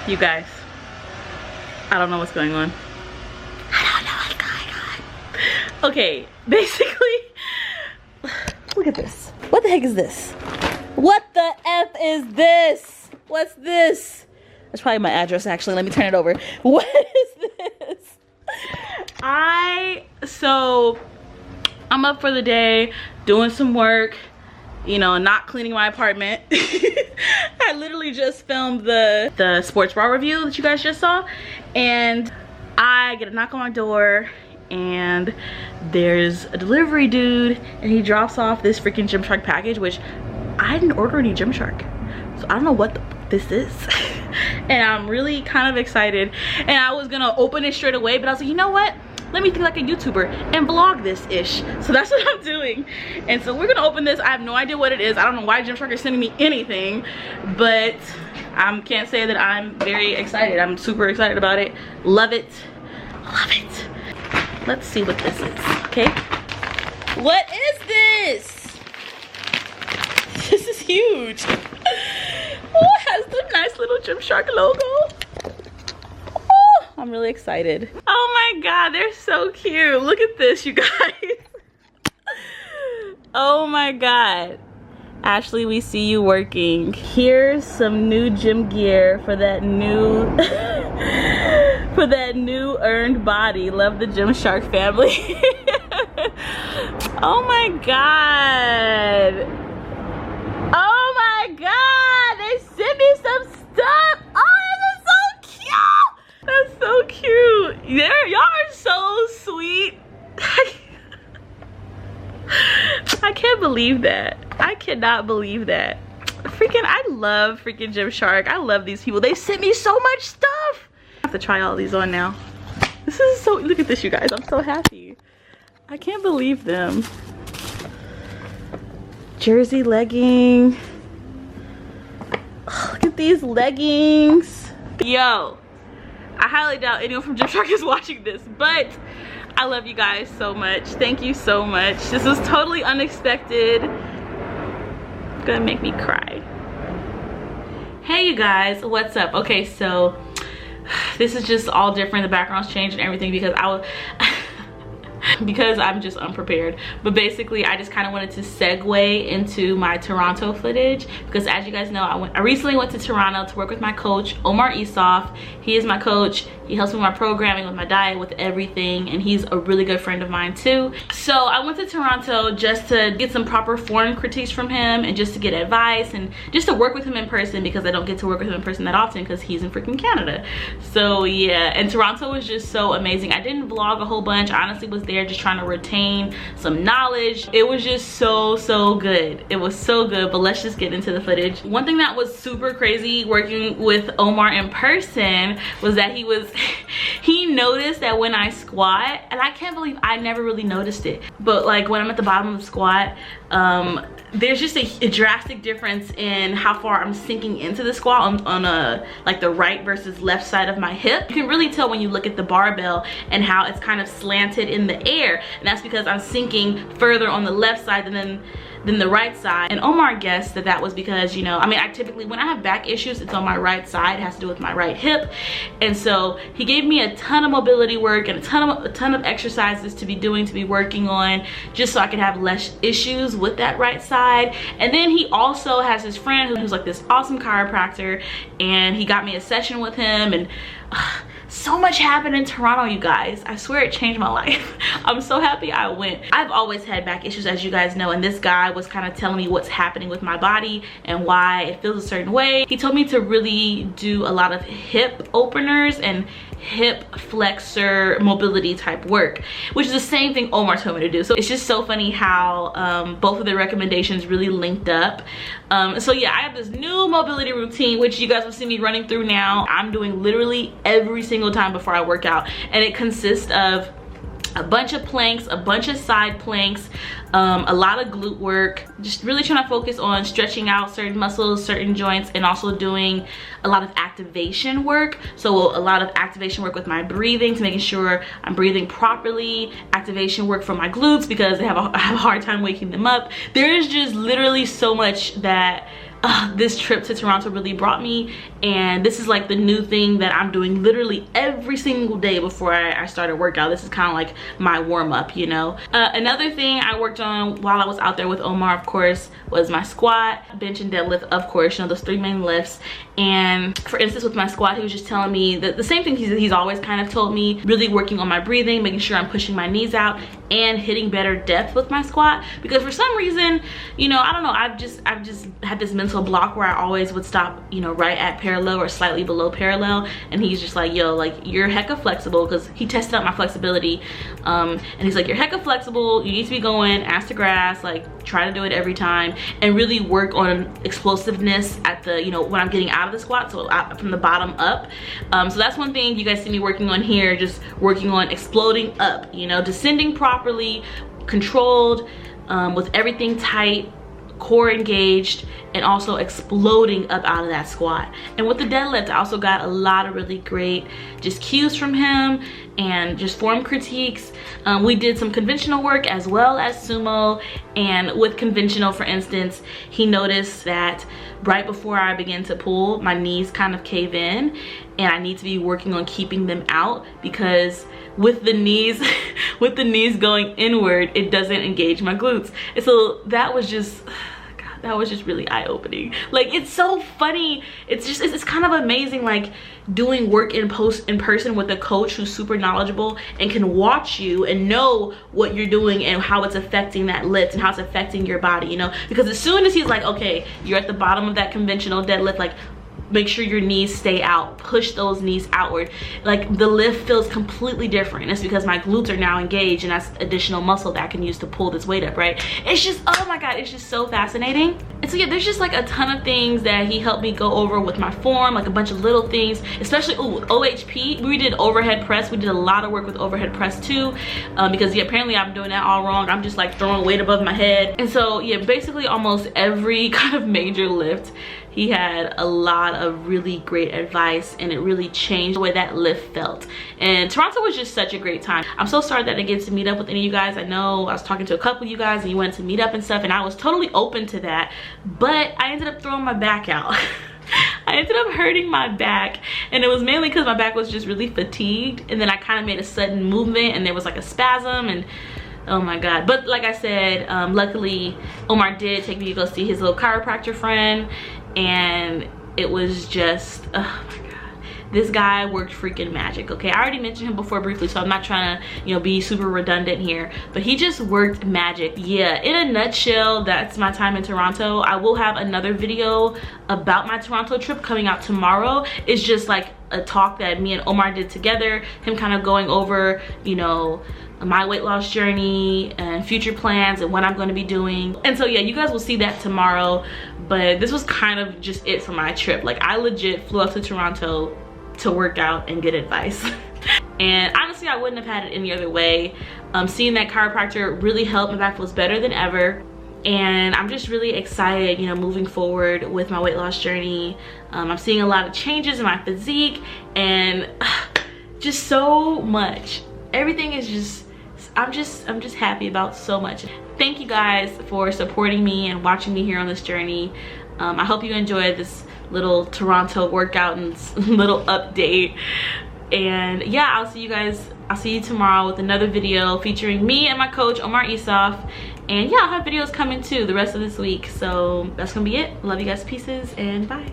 You guys, I don't know what's going on. I don't know what's going on. Okay, basically, look at this. What the heck is this? What the F is this? What's this? That's probably my address, actually. Let me turn it over. What is this? So I'm up for the day, doing some work, you know, not cleaning my apartment. I literally just filmed the sports bra review that you guys just saw, and I get a knock on my door, and there's a delivery dude, and he drops off this freaking Gymshark package, which I didn't order any Gymshark, so I don't know what this is. And I'm really kind of excited, and I was gonna open it straight away, but I was like, you know what, let me think like a YouTuber and vlog this ish. So that's what I'm doing. And so we're gonna open this. I have no idea what it is. I don't know why Gymshark is sending me anything, but I can't say that I'm very excited. I'm super excited about it. Love it, love it. Let's see what this is, okay? What is this? This is huge. Oh, it has the nice little Gymshark logo. Oh, I'm really excited. Oh my God, they're so cute. Look at this, you guys. Oh my God. Ashley, we see you working. Here's some new gym gear for that new for that new earned body. Love the Gymshark family. Oh my God. Oh my God, they sent me some stuff. Oh, this is so cute. That's so cute. Y'all are so sweet. I can't believe that. I cannot believe that. Freaking, I love freaking Gymshark. I love these people. They sent me so much stuff. I have to try all these on now. This is so, look at this, you guys. I'm so happy. I can't believe them. Jersey legging. Oh, look at these leggings. Yo, I highly doubt anyone from Gymshark is watching this, but I love you guys so much. Thank you so much. This was totally unexpected. It's gonna make me cry. Hey you guys, what's up? Okay, so this is just all different. The background's changed and everything because I was because I'm just unprepared. But basically I just kind of wanted to segue into my Toronto footage because, as you guys know, I recently went to Toronto to work with my coach Omar Issoff. He is my coach. He helps me with my programming, with my diet, with everything, and he's a really good friend of mine too. So I went to Toronto just to get some proper form critiques from him and just to get advice and just to work with him in person because I don't get to work with him in person that often because he's in freaking Canada. So yeah, and Toronto was just so amazing. I didn't vlog a whole bunch. I honestly was there just trying to retain some knowledge. It was just so good. It was so good, but let's just get into the footage. One thing that was super crazy working with Omar in person was that he noticed that when I squat, and I can't believe I never really noticed it, but like when I'm at the bottom of the squat, there's just a drastic difference in how far I'm sinking into the squat on like the right versus left side of my hip. You can really tell when you look at the barbell and how it's kind of slanted in the air, and that's because I'm sinking further on the left side than the right side. And Omar guessed that that was because, you know, I mean, I typically, when I have back issues, it's on my right side. It has to do with my right hip. And so he gave me a ton of mobility work and a ton of exercises to be working on, just so I could have less issues with that right side. And then he also has his friend who's like this awesome chiropractor, and he got me a session with him, and so much happened in Toronto, you guys. I swear it changed my life. I'm so happy I went. I've always had back issues, as you guys know, and this guy was kind of telling me what's happening with my body and why it feels a certain way. He told me to really do a lot of hip openers and hip flexor mobility type work, which is the same thing Omar told me to do. So it's just so funny how both of the recommendations really linked up. So yeah, I have this new mobility routine, which you guys will see me running through now. I'm doing literally every single time before I work out, and it consists of a bunch of planks, a bunch of side planks, a lot of glute work, just really trying to focus on stretching out certain muscles, certain joints, and also doing a lot of activation work. So a lot of activation work with my breathing, to making sure I'm breathing properly, activation work for my glutes because I have a hard time waking them up. There is just literally so much that this trip to Toronto really brought me, and this is like the new thing that I'm doing literally every single day before I start a workout. This is kind of like my warm-up, you know. Another thing I worked on while I was out there with Omar, of course, was my squat, bench, and deadlift, of course, you know, those 3 main lifts. And for instance, with my squat, he was just telling me that the same thing he's always kind of told me, really working on my breathing, making sure I'm pushing my knees out and hitting better depth with my squat, because for some reason, you know, I don't know, I've just had this mental block where I always would stop, you know, right at parallel or slightly below parallel. And he's just like, yo, like, you're hecka flexible, because he tested out my flexibility, and he's like, you're hecka flexible, you need to be going ass to grass, like, try to do it every time and really work on explosiveness at the, you know, when I'm getting out of the squat, so from the bottom up. So that's one thing you guys see me working on here, just working on exploding up, you know, descending properly, controlled, with everything tight, core engaged, and also exploding up out of that squat. And with the deadlift, I also got a lot of really great just cues from him and just form critiques. We did some conventional work as well as sumo, and with conventional, for instance, he noticed that right before I begin to pull, my knees kind of cave in, and I need to be working on keeping them out, because with the knees with the knees going inward, it doesn't engage my glutes. And so that was just, God, that was just really eye-opening. Like, it's so funny. It's kind of amazing, like, doing work in person with a coach who's super knowledgeable and can watch you and know what you're doing and how it's affecting that lift and how it's affecting your body, you know. Because as soon as he's like, okay, you're at the bottom of that conventional deadlift, like, make sure your knees stay out, push those knees outward, like, the lift feels completely different. It's because my glutes are now engaged, and that's additional muscle that I can use to pull this weight up, right? It's just, oh my God, it's just so fascinating. And so yeah, there's just like a ton of things that he helped me go over with my form, like a bunch of little things, especially with OHP. We did overhead press. We did a lot of work with overhead press too, because yeah, apparently I'm doing that all wrong. I'm just like throwing weight above my head. And so yeah, basically almost every kind of major lift, he had a lot of really great advice, and it really changed the way that lift felt. And Toronto was just such a great time. I'm so sorry that I didn't get to meet up with any of you guys. I know I was talking to a couple of you guys and you wanted to meet up and stuff, and I was totally open to that, but I ended up throwing my back out. I ended up hurting my back, and it was mainly because my back was just really fatigued, and then I kind of made a sudden movement and there was like a spasm, and oh my God. But like I said, luckily Omar did take me to go see his little chiropractor friend, and it was just, oh my God, this guy worked freaking magic. Okay, I already mentioned him before briefly, so I'm not trying to, you know, be super redundant here, but he just worked magic. Yeah, in a nutshell, that's my time in Toronto. I will have another video about my Toronto trip coming out tomorrow. It's just like a talk that me and Omar did together, him kind of going over, you know, my weight loss journey and future plans and what I'm going to be doing. And so yeah, you guys will see that tomorrow. But this was kind of just it for my trip. Like, I legit flew up to Toronto to work out and get advice. And honestly, I wouldn't have had it any other way. Seeing that chiropractor really helped. My back feels better than ever, and I'm just really excited, you know, moving forward with my weight loss journey. I'm seeing a lot of changes in my physique, and just so much. Everything is just, I'm just happy about so much. Thank you guys for supporting me and watching me here on this journey. I hope you enjoyed this little Toronto workout and little update. And yeah, I'll see you tomorrow with another video featuring me and my coach Omar Isaf. And yeah, I'll have videos coming too the rest of this week. So that's gonna be it. Love you guys, pieces, and bye.